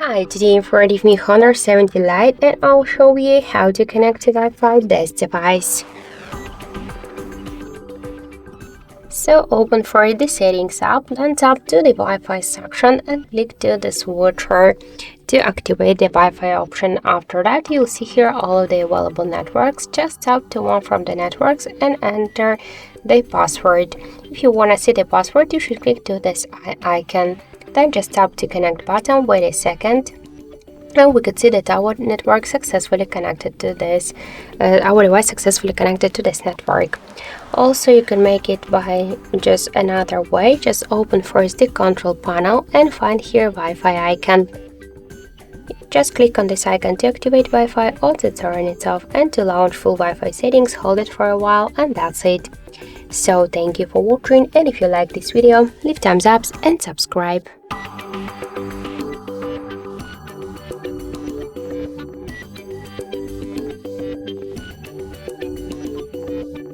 Hi, today I'm for Redmi Honor 70 Lite and I'll show you how to connect to Wi-Fi this device. So open for the settings app, then tap to the Wi-Fi section and click to the switcher to activate the Wi-Fi option. After that, you'll see here all of the available networks. Just tap to one from the networks and enter the password. If you want to see the password, you should click to this icon. Then just tap to connect button, wait a second. And we could see that our network successfully connected to this, our device successfully connected to this network. Also, you can make it by just another way. Just open first the control panel and find here Wi-Fi icon. Just click on this icon to activate Wi-Fi or to turn it off, and to launch full Wi-Fi settings, hold it for a while and that's it. So thank you for watching, and if you like this video, leave thumbs up and subscribe.